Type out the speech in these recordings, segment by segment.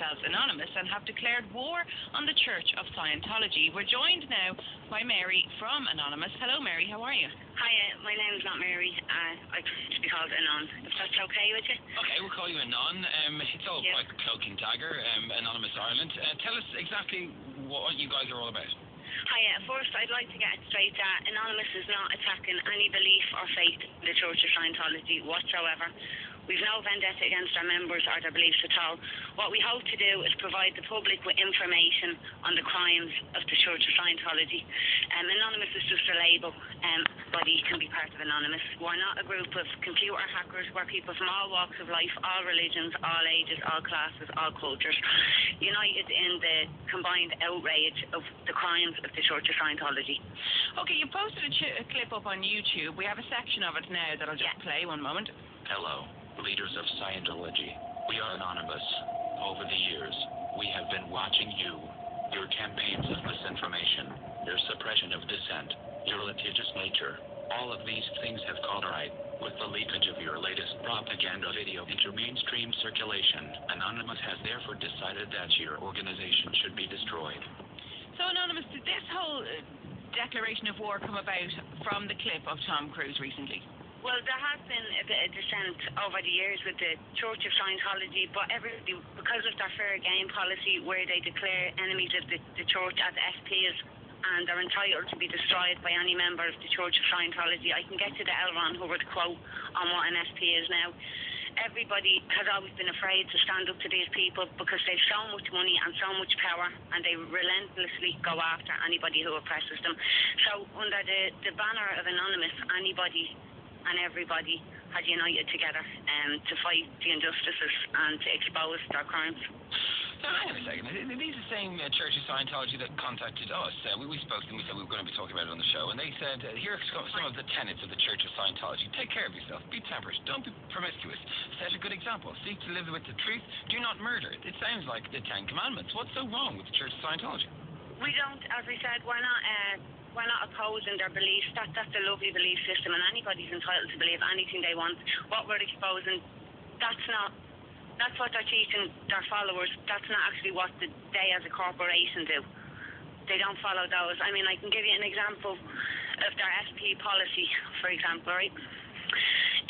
themselves anonymous and have declared war on the Church of Scientology. We're joined now by Mary from Anonymous. Hello, Mary. How are you? Hi, my name is not Mary. I prefer to be called Anon, if that's okay with you. Okay, we'll call you Anon. It's all quite cloak and dagger, Anonymous Ireland. Tell us exactly what you guys are all about. Hiya, first I'd like to get it straight that Anonymous is not attacking any belief or faith in the Church of Scientology whatsoever. We've no vendetta against our members or their beliefs at all. What we hope to do is provide the public with information on the crimes of the Church of Scientology. Anonymous is just a label. Anybody can be part of Anonymous. We're not a group of computer hackers. We're people from all walks of life, all religions, all ages, all classes, all cultures, united in the combined outrage of the crimes of the Church of Scientology. Okay, you posted a clip up on YouTube. We have a section of it now that I'll just play. One moment. Hello, leaders of Scientology. We are Anonymous. Over the years, we have been watching you, your campaigns of misinformation, your suppression of dissent, your litigious nature. All of these things have caught right. With the leakage of your latest propaganda video into mainstream circulation, Anonymous has therefore decided that your organization should be destroyed. So, Anonymous, did this whole declaration of war come about from the clip of Tom Cruise recently? Well, there has been a bit of dissent over the years with the Church of Scientology, but everybody, because of their fair game policy where they declare enemies of the Church as SPs and are entitled to be destroyed by any member of the Church of Scientology, I can get to the L. Ron Hubbard quote on what an SP is now. Everybody has always been afraid to stand up to these people because they've so much money and so much power, and they relentlessly go after anybody who oppresses them. So under the banner of Anonymous, anybody and everybody has united together to fight the injustices and to expose their crimes. So hang on a second. These are the same Church of Scientology that contacted us. We spoke to them. We said we were going to be talking about it on the show, and they said, here are some of the tenets of the Church of Scientology. Take care of yourself. Be temperate. Don't be promiscuous. Set a good example. Seek to live with the truth. Do not murder. It sounds like the Ten Commandments. What's so wrong with the Church of Scientology? We don't, as I said, we're not opposing their beliefs. That's a lovely belief system, and anybody's entitled to believe anything they want. What we're exposing, that's what they're teaching their followers. That's not actually what they as a corporation do. They don't follow those. I mean, I can give you an example of their SP policy, for example, right?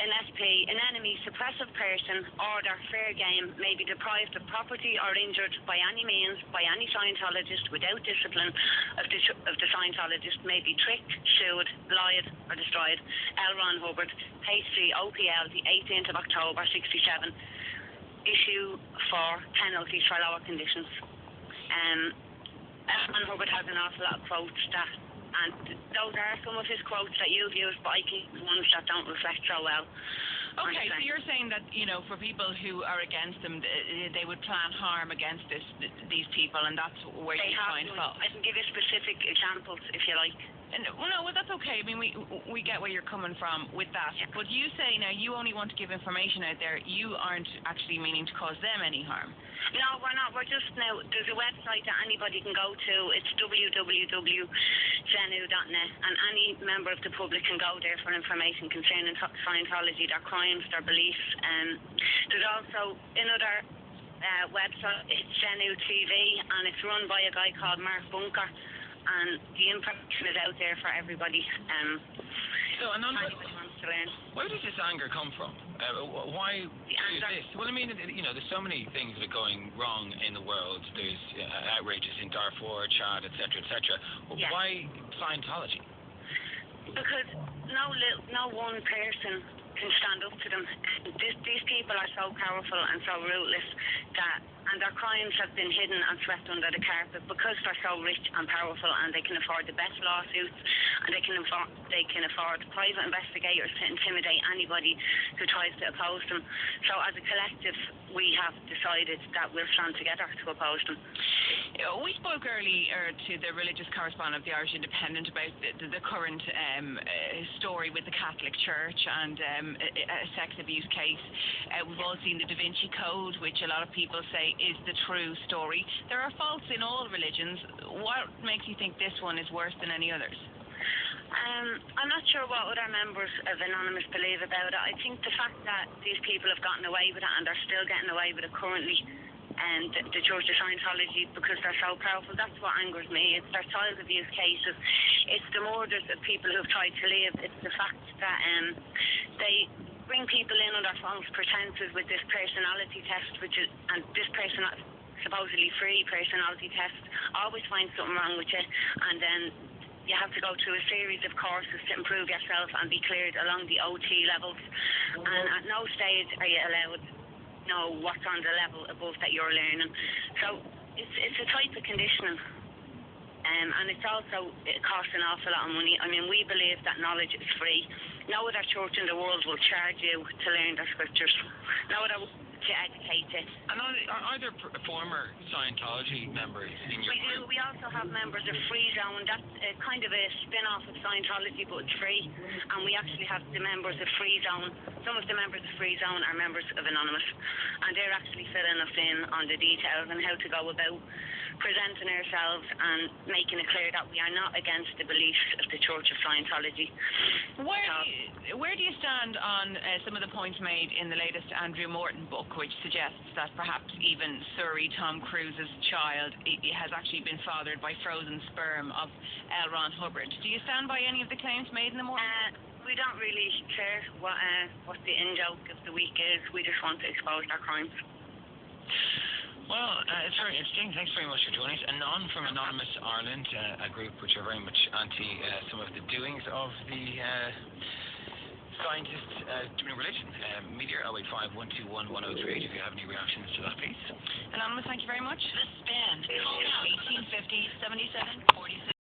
An SP, an enemy, suppressive person, order, fair game, may be deprived of property or injured by any means by any Scientologist without discipline of the Scientologist, may be tricked, sued, lied, or destroyed. L. Ron Hubbard, H3 OPL, the 18th of October, 67. Issue for penalties for lower conditions. L. Ron Hubbard has an awful lot of quotes and those are some of his quotes that you've used, but I keep ones that don't reflect so well. Okay, so you're saying that, for people who are against them, they would plan harm against these people, and that's where you find fault. I can give you specific examples if you like. Well, that's okay. I mean, we get where you're coming from with that. Yeah. But you say now you only want to give information out there. You aren't actually meaning to cause them any harm. No, we're not. We're just now, there's a website that anybody can go to. It's www.genu.net, and any member of the public can go there for information concerning Scientology, their crimes, their beliefs. There's also another website, it's Genu TV, and it's run by a guy called Mark Bunker. And the information is out there for everybody. So, Anonymous, anybody wants to learn. Where does this anger come from? Why do this? Well, I mean, there's so many things that are going wrong in the world. There's outrages in Darfur, Chad, etc., etc. Yeah. Why Scientology? Because no one person can stand up to them. These people are so powerful and so ruthless and their crimes have been hidden and swept under the carpet because they're so rich and powerful, and they can afford the best lawsuits, and they can afford private investigators to intimidate anybody who tries to oppose them. So as a collective, we have decided that we'll stand together to oppose them. We spoke earlier to the religious correspondent of the Irish Independent about the current story with the Catholic Church and a sex abuse case. We've all seen the Da Vinci Code, which a lot of people say is the true story. There are faults in all religions. What makes you think this one is worse than any others? I'm not sure what other members of Anonymous believe about it. I think the fact that these people have gotten away with it and are still getting away with it currently the Church of Scientology because they're so powerful. That's what angers me. It's their child abuse cases. It's the murders of people who've tried to live. It's the fact that they bring people in under false pretenses with this personality test, and this supposedly free personality test always finds something wrong with you, and then you have to go through a series of courses to improve yourself and be cleared along the OT levels, and at no stage are you allowed to know what's on the level above that you're learning. So it's a type of conditioning, and it's also, it costs an awful lot of money. I mean, we believe that knowledge is free. No other church in the world will charge you to learn their scriptures. No other to educate you. And are there former Scientology members in your group? We also have members of Free Zone. That's kind of a spin-off of Scientology, but it's free. And we actually have the members of Free Zone. Some of the members of Free Zone are members of Anonymous, and they're actually filling us in on the details and how to go about presenting ourselves and making it clear that we are not against the beliefs of the Church of Scientology. Where do you stand on some of the points made in the latest Andrew Morton book, which suggests that perhaps even Surrey, Tom Cruise's child, has actually been fathered by frozen sperm of L. Ron Hubbard? Do you stand by any of the claims made in the Morton book? We don't really care what the in-joke of the week is. We just want to expose their crimes. Well, it's very interesting. Thanks very much for joining us. Anon from Anonymous Ireland, a group which are very much anti some of the doings of the scientists doing religion. Media 085 121 1038 if you have any reactions to that piece. Anonymous, thank you very much. The Spin, call now 1850 77 46.